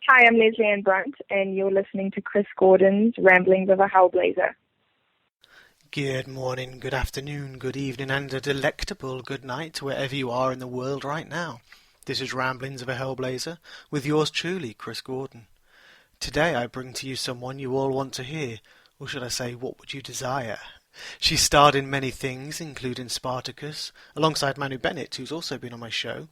Hi, I'm Lesley-Ann Brandt, and you're listening to Chris Gordon's Ramblings of a Hellblazer. Good morning, good afternoon, good evening, and a delectable good night wherever you are in the world right now. This is Ramblings of a Hellblazer with yours truly, Chris Gordon. Today I bring to you someone you all want to hear, or should I say, what would you desire? She starred in many things, including Spartacus, alongside Manu Bennett, who's also been on my show,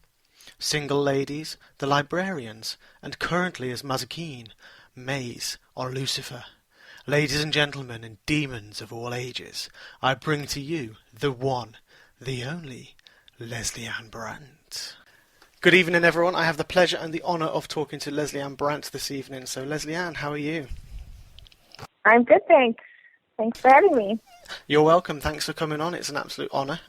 Single Ladies, The Librarians, and currently as Mazikeen, Maze, on Lucifer. Ladies and gentlemen and demons of all ages, I bring to you the one, the only, Lesley-Ann Brandt. Good evening, everyone. I have the pleasure and the honour of talking to Lesley-Ann Brandt this evening. So, Lesley-Ann, how are you? I'm good, thanks. Thanks for having me. You're welcome. Thanks for coming on. It's an absolute honour.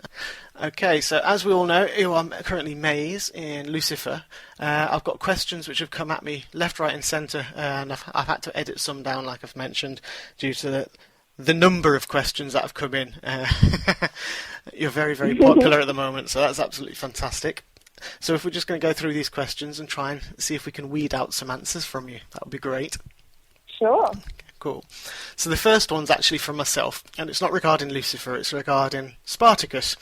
Okay, so as we all know, I'm currently Maze in Lucifer. I've got questions which have come at me left, right and centre, and I've had to edit some down, like I've mentioned, due to the number of questions that have come in. You're very, very popular at the moment, so that's absolutely fantastic. So if we're just going to go through these questions and try and see if we can weed out some answers from you, that would be great. Sure. Cool. So the first one's actually from myself, and it's not regarding Lucifer, it's regarding Spartacus,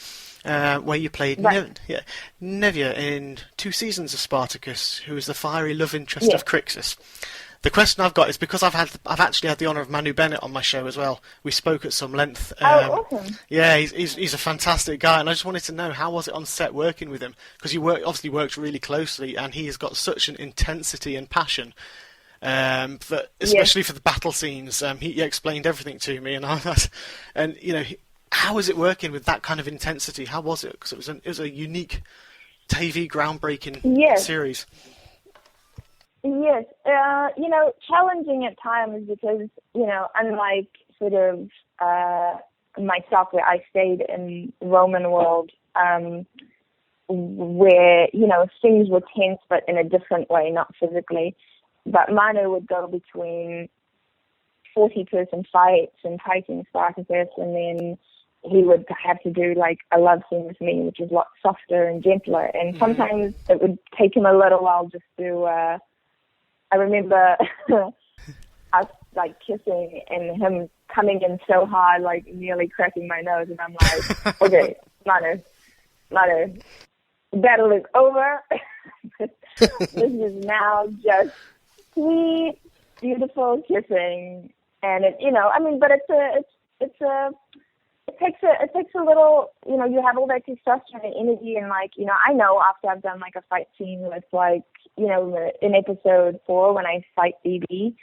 where you played Nevia in 2 seasons of Spartacus, who is the fiery love interest of Crixus. The question I've got is because I've actually had the honour of Manu Bennett on my show as well. We spoke at some length. Awesome. Yeah, he's a fantastic guy, and I just wanted to know, how was it on set working with him? Because you obviously worked really closely, and he has got such an intensity and passion. Especially for the battle scenes, he explained everything to me, and how was it working with that kind of intensity? How was it? Because it was a unique, TV groundbreaking series. Yes, challenging at times because unlike sort of myself, where I stayed in Roman world, where things were tense, but in a different way, not physically. But Manu would go between 40-person fights and fighting Spartacus, and then he would have to do like a love scene with me, which is a lot softer and gentler. And sometimes it would take him a little while just to. I remember us like kissing and him coming in so hard, like nearly cracking my nose, and I'm like, okay, Manu, battle is over. This is now just sweet, beautiful kissing, and it takes a little, you have all that testosterone and energy, and I know after I've done like a fight scene with in episode 4 when I fight BB,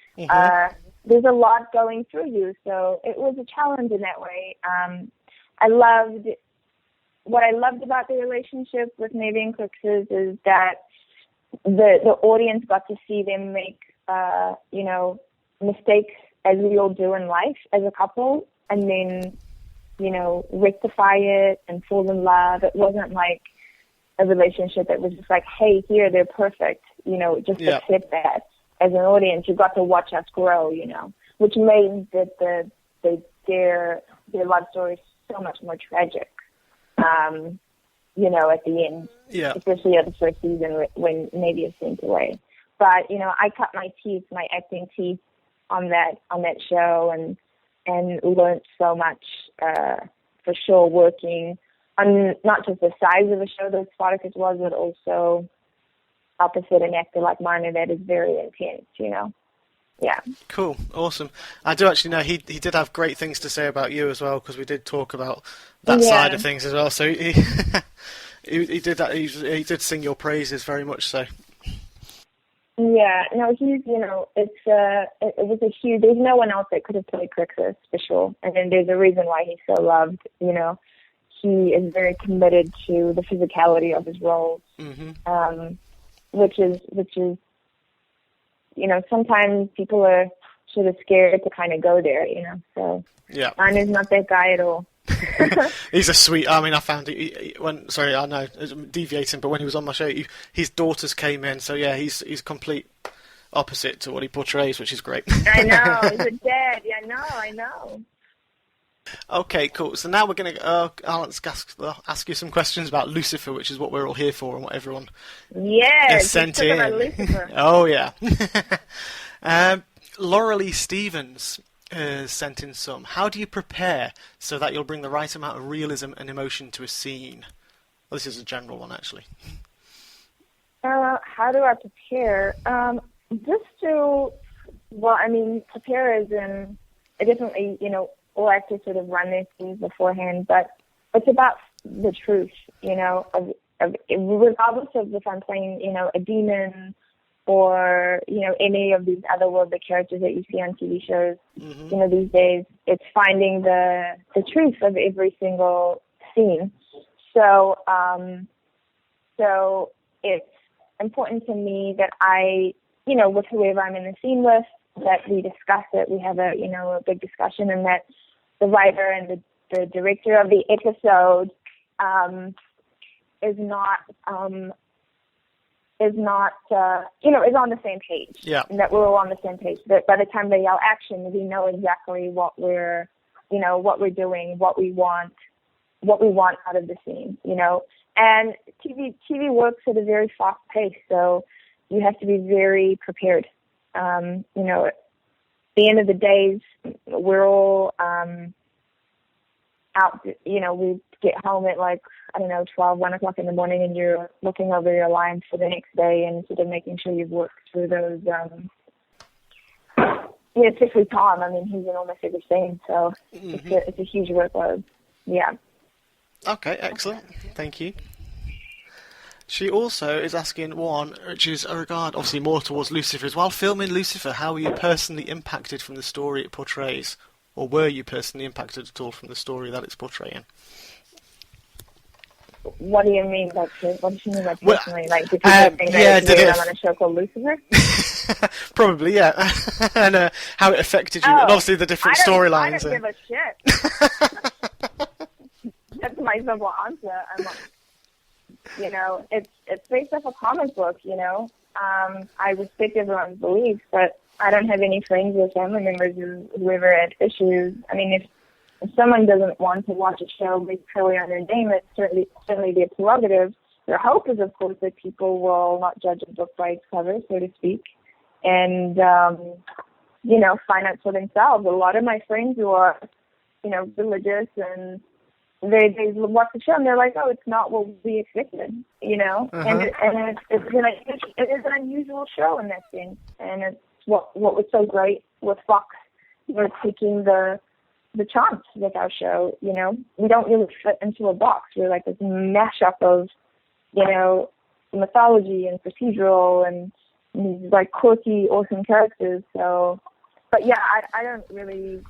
there's a lot going through you, so it was a challenge in that way. What I loved about the relationship with Navy and Crixus is that the audience got to see them make, mistakes as we all do in life as a couple, and then, rectify it and fall in love. It wasn't like a relationship that was just like, hey, here, they're perfect, just accept that. As an audience, you got to watch us grow, which made that their love story so much more tragic. At the end, especially at the first season when Navy is sent away. But I cut my acting teeth on that show, and learned so much for sure, working on not just the size of the show that Spartacus was, but also opposite an actor like Manu that is very intense. Yeah. Cool, awesome. I do actually know he did have great things to say about you as well, because we did talk about that side of things as well. So he he did that. He did sing your praises very much so. Yeah, no, he's it was a huge. There's no one else that could have played Crixus for sure, and then there's a reason why he's so loved. He is very committed to the physicality of his roles, which is. Sometimes people are sort of scared to kind of go there, so Manu's not that guy at all. He's a sweet. I mean, I found sorry, I know it's deviating, but when he was on my show, his daughters came in, so yeah, he's complete opposite to what he portrays, which is great. I know, he's a dad. Yeah, I know. Okay, cool. So now we're going to I'll ask you some questions about Lucifer, which is what we're all here for and what everyone Yes, is sent let's talk about in. Lucifer. Oh, yeah. Laura Lee Stevens sent in some. How do you prepare so that you'll bring the right amount of realism and emotion to a scene? Well, this is a general one, actually. How do I prepare? Prepare as in, I definitely, all actors sort of run their scenes beforehand, but it's about the truth, regardless of if I'm playing, a demon or, any of these otherworldly characters that you see on TV shows, these days, it's finding the truth of every single scene. So it's important to me that I, with whoever I'm in the scene with, that we discuss it, we have a big discussion, and that the writer and the director of the episode is on the same page. Yeah. And that we're all on the same page. That by the time they yell action, we know exactly what we're doing, what we want out of the scene, And TV works at a very fast pace, so you have to be very prepared. At the end of the days, we're all out, we get home at 1 o'clock in the morning, and you're looking over your lines for the next day and sort of making sure you've worked through those, especially Tom. I mean, he's in almost every scene, so it's a huge workload. Yeah. Okay, excellent. Thank you. She also is asking one, which is a regard, obviously, more towards Lucifer. Is while filming Lucifer, how were you personally impacted from the story it portrays? Or were you personally impacted at all from the story that it's portraying? What do you mean by personally? Did people think that I'm on a show called Lucifer? Probably, yeah. And how it affected you, and obviously the different storylines. I don't give a shit. That's my simple answer. I'm like, it's based off a comic book, I respect everyone's beliefs, but I don't have any friends or family members whoever had issues. I mean, if someone doesn't want to watch a show based purely on their name, it's certainly their prerogative. Their hope is, of course, that people will not judge a book by its cover, so to speak, and, find out for themselves. A lot of my friends who are, religious, and they watch the show and they're like, oh, it's not what we expected, and it is an unusual show in that sense, and it's what was so great with Fox, taking the chance with our show. We don't really fit into a box. We're like this mashup of, mythology and procedural and these like quirky, awesome characters. So, but yeah, I don't really,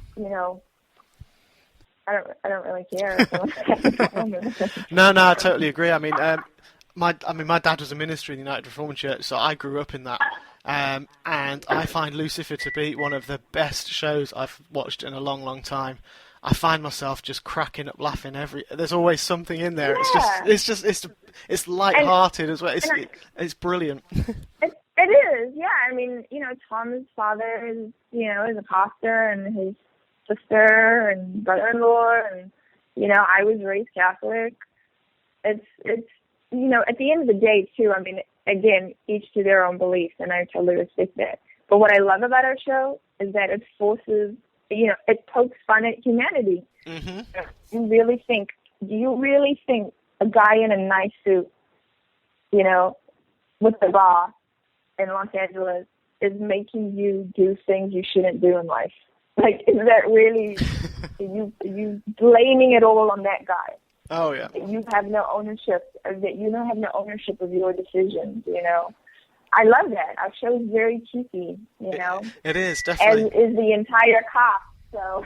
I don't really care. No, I totally agree. I mean, my dad was a minister in the United Reformed Church, so I grew up in that. And I find Lucifer to be one of the best shows I've watched in a long, long time. I find myself just cracking up laughing there's always something in there. Yeah. It's light-hearted as well. It's brilliant. It is, yeah. I mean, Tom's father is a pastor, and his sister and brother-in-law, and I was raised Catholic. It's at the end of the day too, I mean, again, each to their own beliefs, and I totally respect that. But what I love about our show is that it forces, it pokes fun at humanity. Mm-hmm. Do you really think a guy in a nice suit, with the bar in Los Angeles is making you do things you shouldn't do in life? Like, is that really, you blaming it all on that guy? Oh, yeah. You have no ownership, that you don't have no ownership of your decisions, I love that. Our show is very cheeky, It is, definitely. As is the entire cast, so.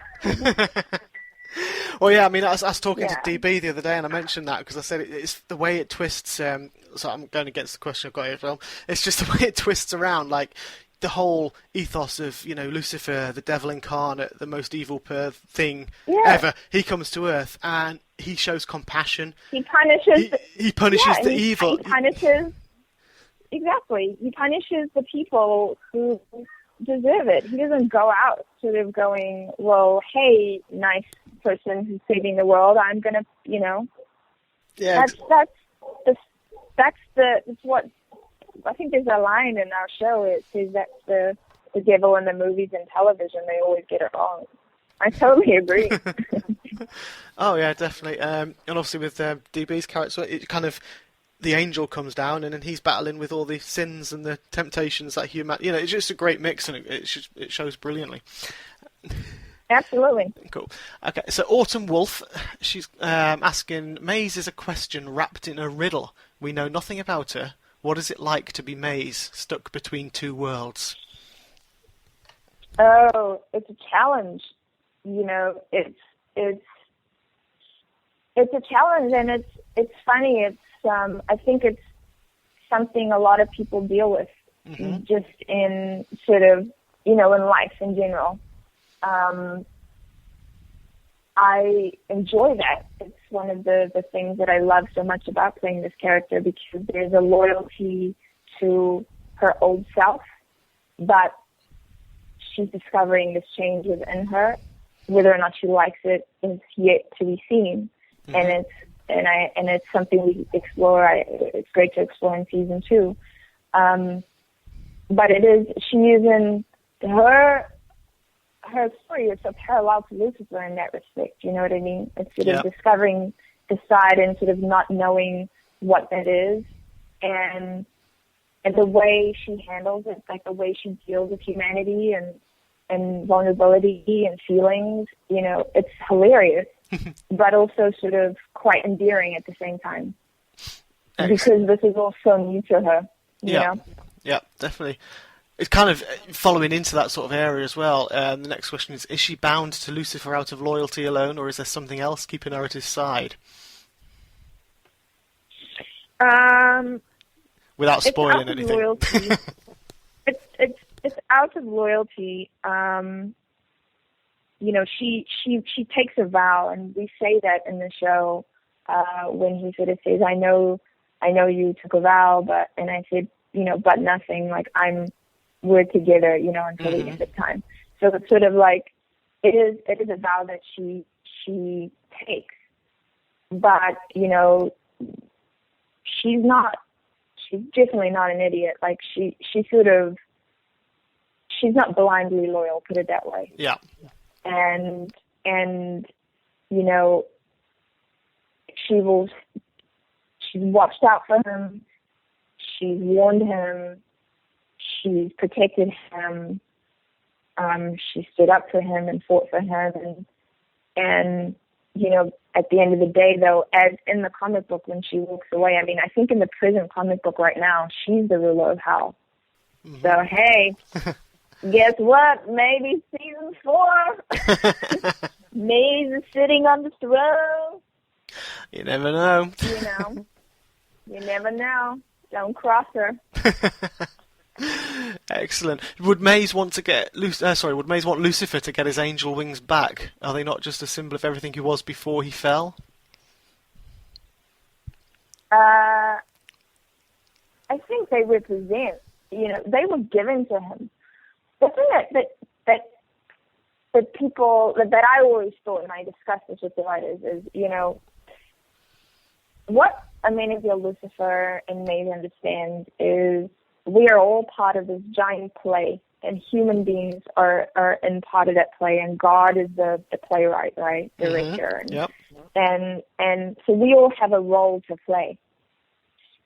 Well, yeah, I mean, I was talking to DB the other day, and I mentioned that because I said it's the way it twists, so I'm going against the question I've got here, Phil. It's just the way it twists around, like, the whole ethos of, Lucifer, the devil incarnate, the most evil thing ever. He comes to Earth and he shows compassion. He punishes. He punishes the evil. He punishes. Exactly. He punishes the people who deserve it. He doesn't go out sort of going, well, hey, nice person who's saving the world. I'm gonna, Yeah. That's what I think. There's a line in our show. It says that's the devil in the movies and television. They always get it wrong. I totally agree. Oh yeah, definitely. And obviously with DB's character, it kind of the angel comes down and then he's battling with all the sins and the temptations that it's just a great mix, and it shows brilliantly. Absolutely. Cool. Okay, so Autumn Wolf, she's asking, Maze is a question wrapped in a riddle. We know nothing about her. What is it like to be Maze, stuck between two worlds? Oh, it's a challenge. It's a challenge, and it's funny. It's I think it's something a lot of people deal with, just in sort of in life in general. I enjoy that. It's one of the things that I love so much about playing this character, because there's a loyalty to her old self, but she's discovering this change within her. Whether or not she likes it is yet to be seen, and it's something we explore. It's great to explore in season 2, but she is in her story is so parallel to Lucifer in that respect. You know what I mean? It's sort of discovering the side and sort of not knowing what that is, and the way she handles it, like the way she deals with humanity and vulnerability and feelings, it's hilarious, but also sort of quite endearing at the same time. Excellent. Because this is all so new to her. You know? Yeah, definitely. It's kind of following into that sort of area as well. The next question is she bound to Lucifer out of loyalty alone, or is there something else keeping her at his side? Without spoiling anything. Loyalty. It's out of loyalty. She takes a vow, and we say that in the show when he sort of says, "I know you took a vow, and I said, but nothing. Like we're together, until the end of time." So it's sort of like it is a vow that she takes, but she's definitely not an idiot. Like she's not blindly loyal, put it that way. Yeah. And she's watched out for him, she's warned him, she's protected him, she stood up for him and fought for him, and at the end of the day, though, as in the comic book, when she walks away, I mean, I think in the present comic book right now, she's the ruler of hell. So, hey, guess what? Maybe season 4, Maze is sitting on the throne. You never know. You never know. Don't cross her. Excellent. Would Maze want Lucifer to get his angel wings back? Are they not just a symbol of everything he was before he fell? I think they represent. They were given to him. The thing that people that I always thought, and I discussed this with the writers, is what Amenadiel, Lucifer, and Maze understand is we are all part of this giant play, and human beings are in part of that play, and God is the playwright, right, director, and so we all have a role to play.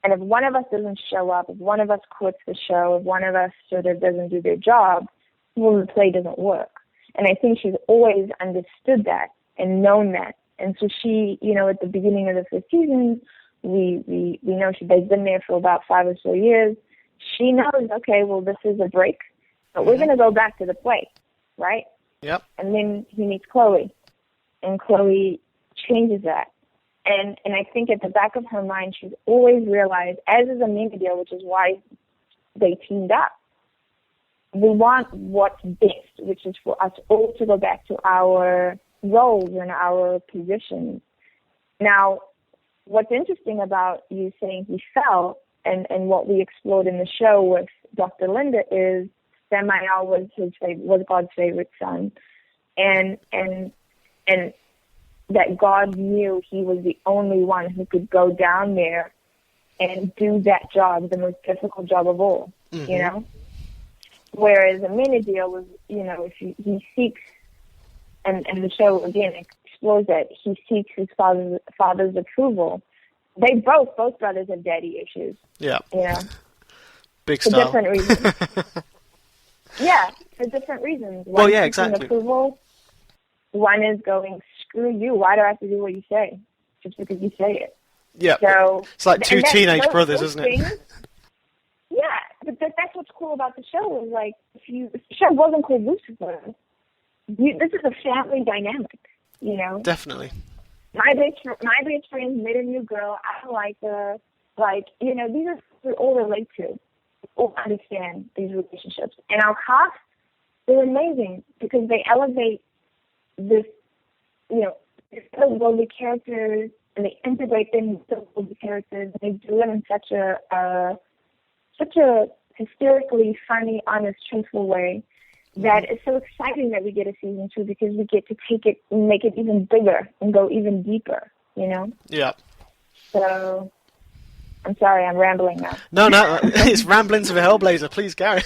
And if one of us doesn't show up, if one of us quits the show, if one of us sort of doesn't do their job, well, the play doesn't work. And I think she's always understood that and known that. And so she, at the beginning of the first season, we know they've been there for about 5 or so years. She knows, okay, well, this is a break, but we're going to go back to the play, right? Yep. And then he meets Chloe, and Chloe changes that. And I think at the back of her mind, she's always realized, as is Amenadiel, which is why they teamed up, we want what's best, which is for us all to go back to our roles and our positions. Now, what's interesting about you saying he fell, and what we explored in the show with Dr. Linda, is Samael was God's favorite son, and that God knew he was the only one who could go down there and do that job, the most difficult job of all, you know? Whereas Amenadiel was, you know, if he seeks, and the show, again, explores that he seeks his father's approval. They both brothers have daddy issues. Yeah. You know? Big For style. different reasons. Yeah, for different reasons. One Well, yeah, seeking exactly. approval. One is going, screw you, why do I have to do what you say? Just because you say it. Yeah. So, it's like two teenage brothers, isn't it? Yeah, but that's what's cool about the show is like, if the show wasn't called Lucifer, this is a family dynamic, you know? Definitely. My best friend met a new girl. I don't like her. Like, you know, these are things we all relate to. We all understand these relationships. And our cast, they're amazing because they elevate this, you know, these otherworldly characters and they integrate them with the otherworldly characters. And they do it in such a hysterically funny, honest, truthful way that it's so exciting that we get a season 2 because we get to take it and make it even bigger and go even deeper, you know? Yeah. So, I'm sorry, I'm rambling now. No, it's Ramblings of a Hellblazer. Please, Gary.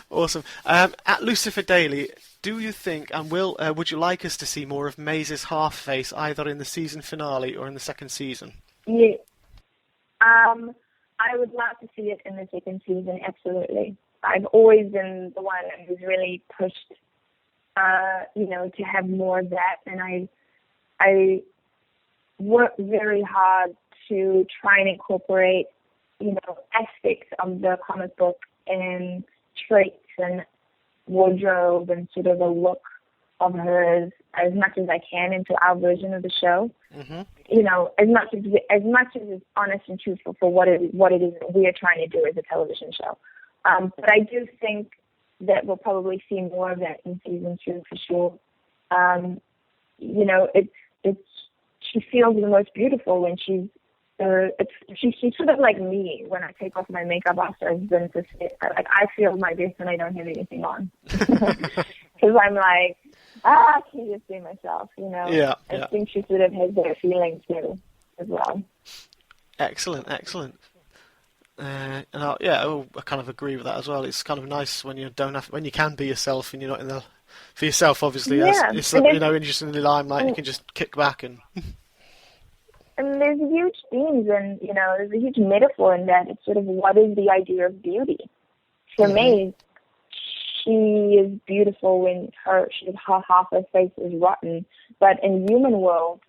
Awesome. At Lucifer Daily, do you think, and would you like us to see more of Maze's half face either in the season finale or in the second season? Yeah. I would love to see it in the second season, absolutely. I've always been the one who's really pushed, you know, to have more of that, and I work very hard to try and incorporate, you know, aspects of the comic book and traits and wardrobe and sort of a look of hers as much as I can into our version of the show. Mm-hmm. You know, as much as it's honest and truthful for what it is that we are trying to do as a television show. But I do think that we'll probably see more of that in season 2 for sure. You know, she feels the most beautiful when she's sort of like me when I take off my makeup after I've been to sit. Like I feel my best when I don't have anything on because I'm like, I can just be myself, you know. Yeah. I think she sort of has that feeling too, as well. Excellent. And I kind of agree with that as well. It's kind of nice when you when you can be yourself and you're not for yourself, obviously. Yeah. It's you know, when you're just in the limelight, you can just kick back and. And there's huge themes, and you know, there's a huge metaphor in that. It's sort of what is the idea of beauty? For me, she is beautiful when half her face is rotten, but in human world,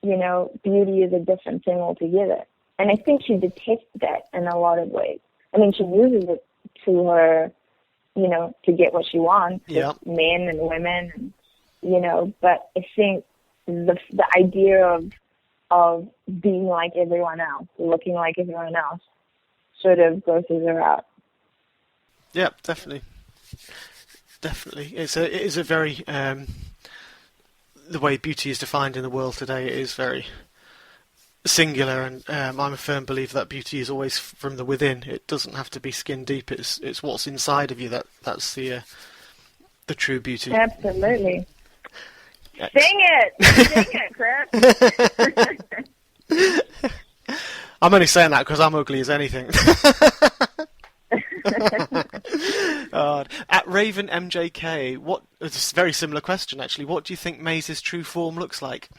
you know, beauty is a different thing altogether. And I think she detests that in a lot of ways. I mean, she uses it to her, you know, to get what she wants, with men and women, and, you know. But I think the idea of being like everyone else, looking like everyone else, sort of grosses her out. Yeah, definitely. It is a very the way beauty is defined in the world today. It is very singular, and I'm a firm believer that beauty is always from the within. It doesn't have to be skin deep. It's what's inside of you that's the true beauty. Absolutely. Sing it, Chris. I'm only saying that because I'm ugly as anything. At Raven MJK, it's a very similar question actually. What do you think Maze's true form looks like?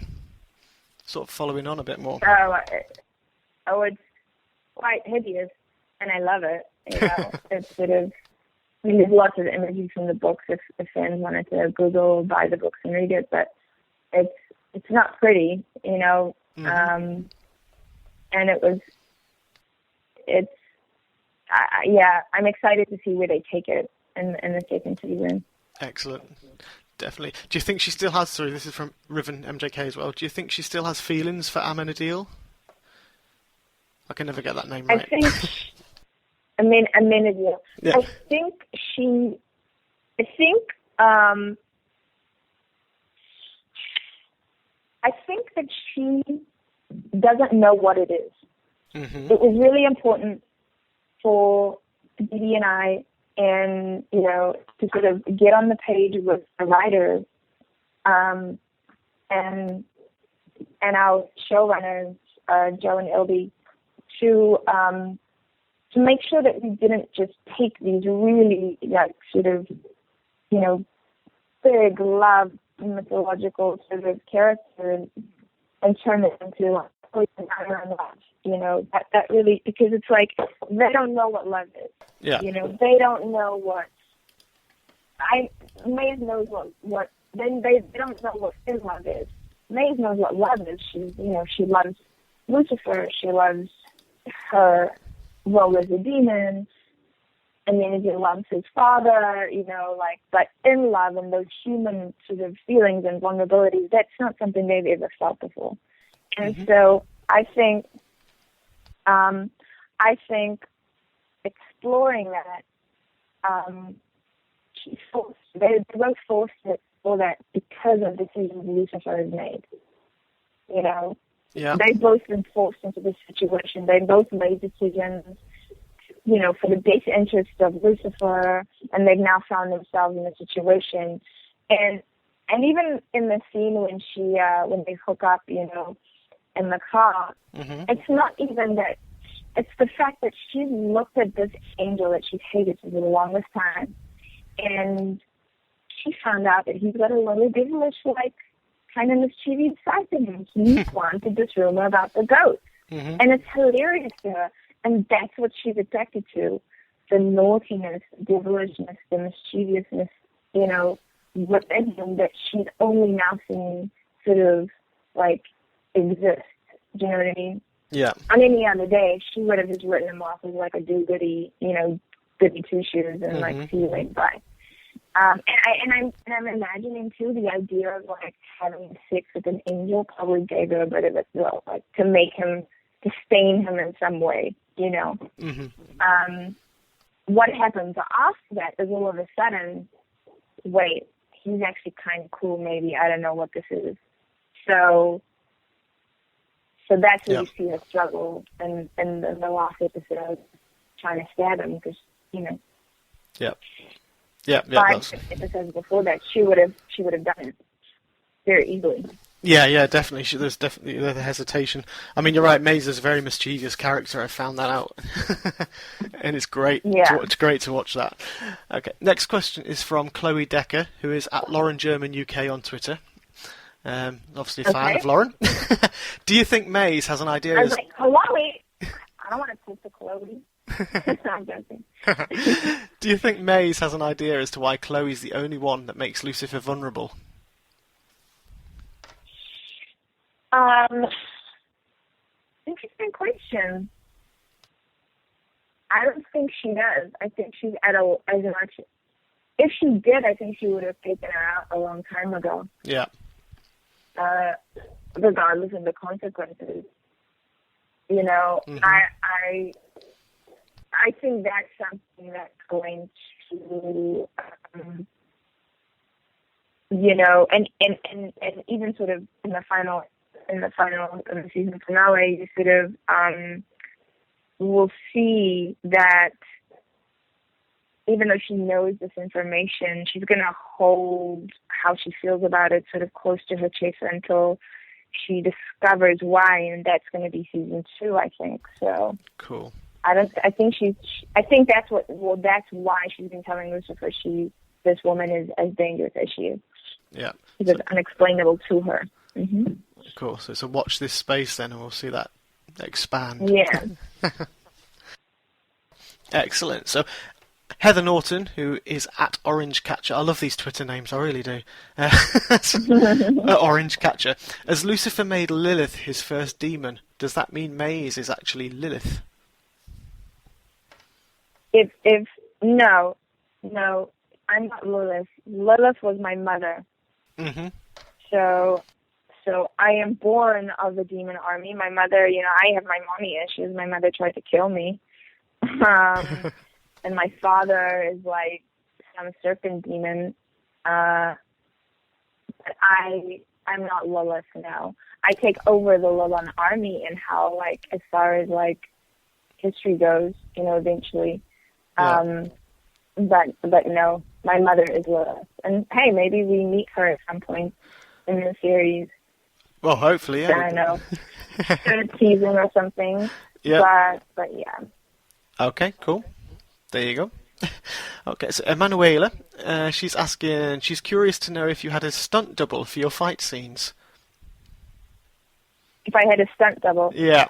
Sort of following on a bit more. It's quite hideous, and I love it. You know, it's sort of. I mean, there's lots of images from the books if fans wanted to Google or buy the books and read it, but it's not pretty, you know. And I'm excited to see where they take it in the second season. Excellent. Definitely. Do you think she still has, sorry, this is from Riven MJK as well, do you think she still has feelings for Amenadiel? I can never get that name right. Amenadiel. Yeah. I think that she doesn't know what it is. Mm-hmm. It was really important for Dee and I, and you know, to sort of get on the page with the writers, and our showrunners, Joe and Ilby, to make sure that we didn't just take these really sort of, big love mythological sort of characters and turn it into that really, because it's like they don't know what love is. Yeah. They don't know what Maeve knows what then they don't know what in love is. Maeve knows what love is. She loves Lucifer. She loves her role as a demon. And then he loves his father, but in love and those human sort of feelings and vulnerabilities, that's not something they've ever felt before. And so I think exploring that, they both forced it for that because of decisions Lucifer has made. Yeah. They've both been forced into this situation. They both made decisions for the best interest of Lucifer, and they've now found themselves in a situation. And even in the scene when when they hook up, in the car, it's not even that. It's the fact that she's looked at this angel that she's hated for the longest time, and she found out that he's got a little devilish, kind of mischievous side to him. He wanted this rumor about the goat, and it's hilarious to her. And that's what she's attracted to, the naughtiness, devilishness, the mischievousness, within him that she's only now seeing sort of, exist. Do you know what I mean? Yeah. On any other day, she would have just written him off as, a do-goody, goody two-shoes and, see you later, bye. And I'm imagining, too, the idea of, having sex with an angel probably gave her a bit of a thrill, to make him, to stain him in some way. What happens after that is all of a sudden, wait, he's actually kind of cool, maybe. I don't know what this is. So that's where you see her struggle in the last episode, trying to stab him, because, five episodes before that, she would have done it very easily. Yeah, definitely. There's definitely the hesitation. I mean, you're right. Maze is a very mischievous character. I found that out, and it's great. Yeah. It's great to watch that. Okay, next question is from Chloe Decker, who is at Lauren German UK on Twitter. Obviously a fan of Lauren. Do you think Maze has an idea? I was like, Chloe. I don't want to talk to Chloe. I'm joking. Do you think Maze has an idea as to why Chloe's the only one that makes Lucifer vulnerable? Interesting question. I don't think she does. I think she's as much. If she did, I think she would have taken her out a long time ago. Yeah. Regardless of the consequences. I think that's something that's going to, and even sort of in the final of the season finale, you sort of will see that even though she knows this information, she's going to hold how she feels about it sort of close to her chest until she discovers why, and that's going to be season 2, I think. So cool. I think that's why she's been telling Lucifer this woman is as dangerous as she is. Yeah. Because it's unexplainable to her. Mm-hmm. Cool. So watch this space then, and we'll see that expand. Yeah. Excellent. So Heather Norton, who is at Orange Catcher. I love these Twitter names, I really do. Orange Catcher. As Lucifer made Lilith his first demon, does that mean Maze is actually Lilith? No, I'm not Lilith. Lilith was my mother. Mm-hmm. So I am born of the demon army. My mother, I have my mommy issues. My mother tried to kill me. And my father is like some serpent demon. But I'm not Lilith now. I take over the Lilith army and how, as far as, history goes, eventually. Yeah. But no, my mother is Lilith. And hey, maybe we meet her at some point in the series. Well, hopefully, I yeah. don't know, third season or something. Yeah. But yeah. Okay, cool. There you go. Okay, so Emanuela, she's curious to know if you had a stunt double for your fight scenes. If I had a stunt double. Yeah.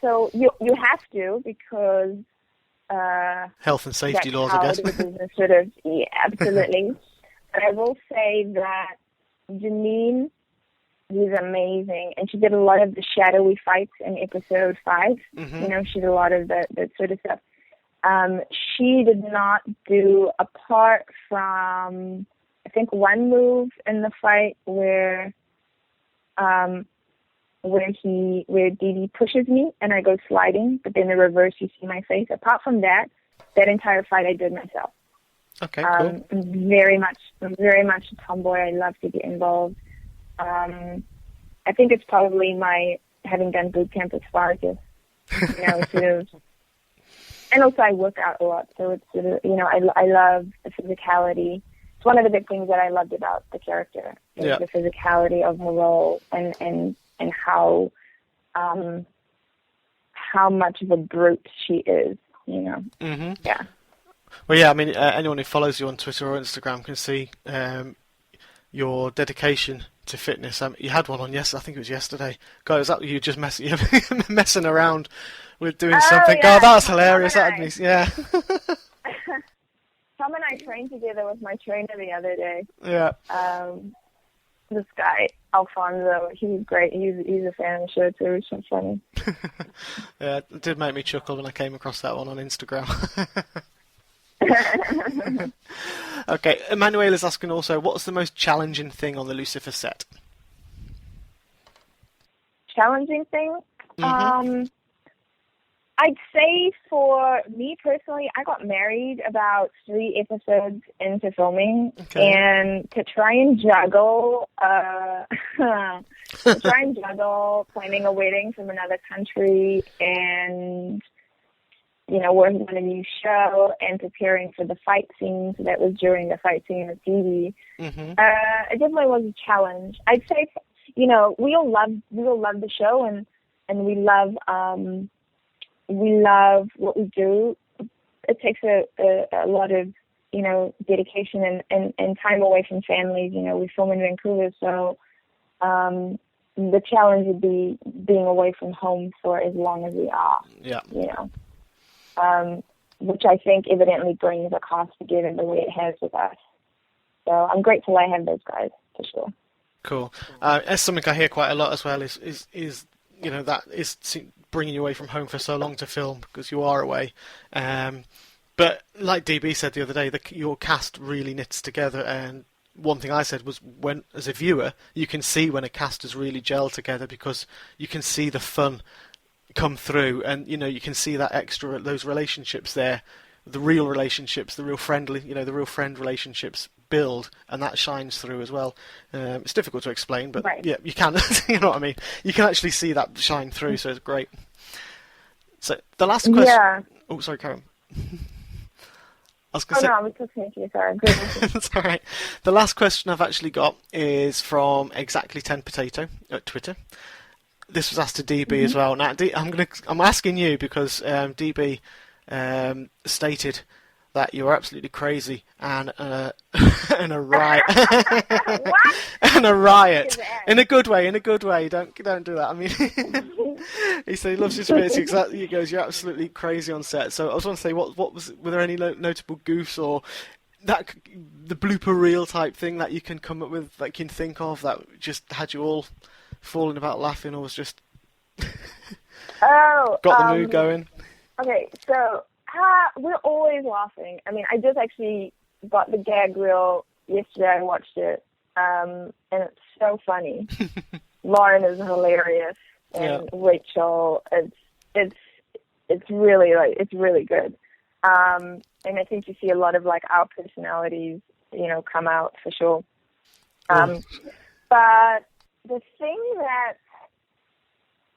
So you have to, because Health and safety that's laws, how I guess. the business sort of, yeah, absolutely. But I will say that Janine was amazing, and she did a lot of the shadowy fights in episode 5. Mm-hmm. You know, she did a lot of that sort of stuff. She did not do, apart from, I think, one move in the fight where Dee pushes me and I go sliding, but then the reverse, you see my face. Apart from that entire fight I did myself. Okay, cool. I'm very much a tomboy. I love to get involved. I think it's probably my having done boot camp with Spartacus. You know, sort of. And also I work out a lot, so it's sort of, you know, I love the physicality. It's one of the big things that I loved about the character, is the physicality of her role and how much of a brute she is, you know. Mm-hmm. Yeah. Well, yeah, I mean, anyone who follows you on Twitter or Instagram can see your dedication to fitness. You had one on yesterday. I think it was yesterday. God, was that you just messing around with doing something? Yeah. God, that was hilarious. Yeah. Tom and I trained together with my trainer the other day. Yeah. This guy, Alfonso, he was great. He's a fan of the show too. It was so funny. Yeah, it did make me chuckle when I came across that one on Instagram. Okay, Emmanuel is asking also, what's the most challenging thing on the Lucifer set? Challenging thing? Mm-hmm. I'd say for me personally, I got married about 3 episodes into filming, and to try and juggle, planning a wedding from another country, and, you know, working on a new show and preparing for the fight scenes. That was during the fight scene with Dee. Mm-hmm. It definitely was a challenge. I'd say, you know, we all love the show, and we love what we do. It takes a lot of, you know, dedication and time away from families. You know, we film in Vancouver, so the challenge would be being away from home for as long as we are. Yeah. You know, which I think evidently brings a cost together the way it has with us. So I'm grateful I have those guys, for sure. Cool. That's something I hear quite a lot as well. Is you know, that is bringing you away from home for so long to film, because you are away. But like DB said the other day, your cast really knits together. And one thing I said was, when as a viewer, you can see when a cast has really gelled together, because you can see the fun come through, and you know, you can see that those relationships there, the real relationships, the real friend relationships build, and that shines through as well. It's difficult to explain, but right. Yeah, you can. You know what I mean? You can actually see that shine through, so it's great. So the last question. Yeah. Oh, sorry, Karen. I was no, I was listening to you. Sorry. That's all right. The last question I've actually got is from Exactly 10 Potato at Twitter. This was asked to DB as well. Now, I'm asking you because DB stated that you were absolutely crazy and a riot. What? And a riot in a good way. Don't do that. I mean, he said he loves his bits. Exactly. He goes, you're absolutely crazy on set. So I was want to say, were there any notable goofs or the blooper reel type thing that you can come up with, that you can think of, that just had you all falling about laughing, or was just got the mood going? Okay, so we're always laughing. I mean, I just actually got the gag reel yesterday. I watched it, and it's so funny. Lauren is hilarious, and Rachel, it's really good. And I think you see a lot of like our personalities, you know, come out for sure. But the thing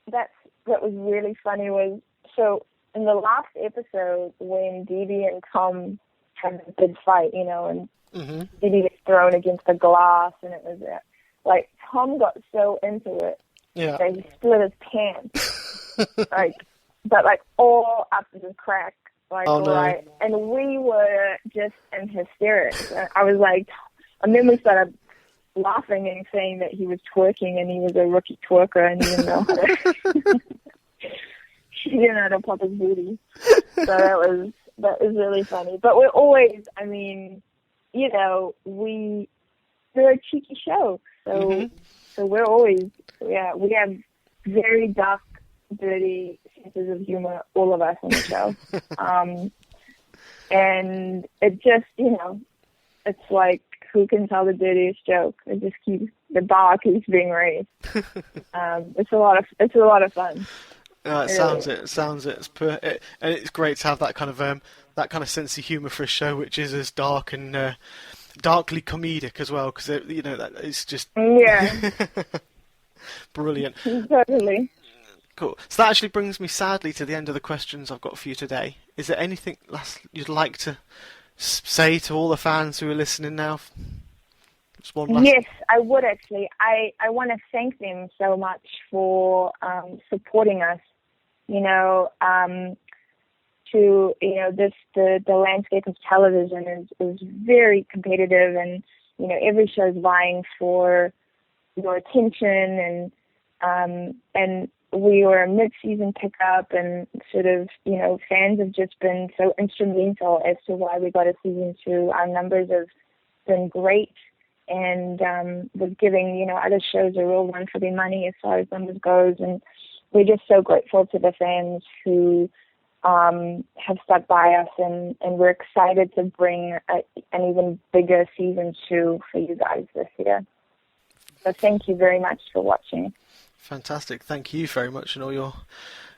that was really funny was, so in the last episode when Dee Dee and Tom had a big fight, you know, and Dee Dee gets thrown against the glass, and it was like Tom got so into it that he split his pants, but all up to the crack, right. And we were just in hysterics. I was like, and then we started laughing and saying that he was twerking and he was a rookie twerker and he didn't know how to. He didn't know how to pop his booty. So that was really funny. But we're always, I mean, you know, we're a cheeky show. So we're always, we have very dark, dirty senses of humor, all of us on the show. And it just, you know, it's like, who can tell the dirtiest joke? It just the bar keeps being raised. It's a lot of fun. It sounds it. And it's great to have that kind of sense of humour for a show which is as dark and darkly comedic as well, because you know that it's just brilliant. Totally. Cool. So that actually brings me sadly to the end of the questions I've got for you today. Is there anything last you'd like to say to all the fans who are listening now? Yes, I would actually. I want to thank them so much for supporting us. You know, the landscape of television is very competitive, and you know every show is vying for your attention, and we were a mid-season pickup, and sort of, you know, fans have just been so instrumental as to why we got a season 2. Our numbers have been great, and was giving, you know, other shows a real run for their money as far as numbers goes, and we're just so grateful to the fans who have stuck by us, and we're excited to bring an even bigger season 2 for you guys this year. So thank you very much for watching. Fantastic. Thank you very much, and all your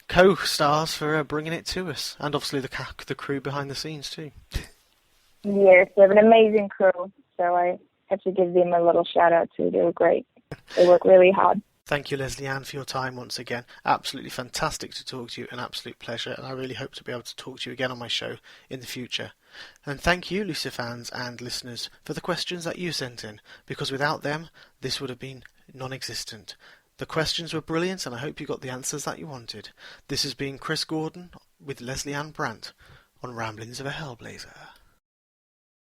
co-stars for bringing it to us, and obviously the crew behind the scenes too. Yes, they have an amazing crew, so I have to give them a little shout out too. They were great. They work really hard. Thank you, Lesley-Ann, for your time once again. Absolutely fantastic to talk to you, an absolute pleasure, and I really hope to be able to talk to you again on my show in the future. And thank you, Lucifer fans and listeners, for the questions that you sent in, because without them, this would have been non-existent. The questions were brilliant, and I hope you got the answers that you wanted. This has been Chris Gordon with Lesley-Ann Brandt on Ramblings of a Hellblazer.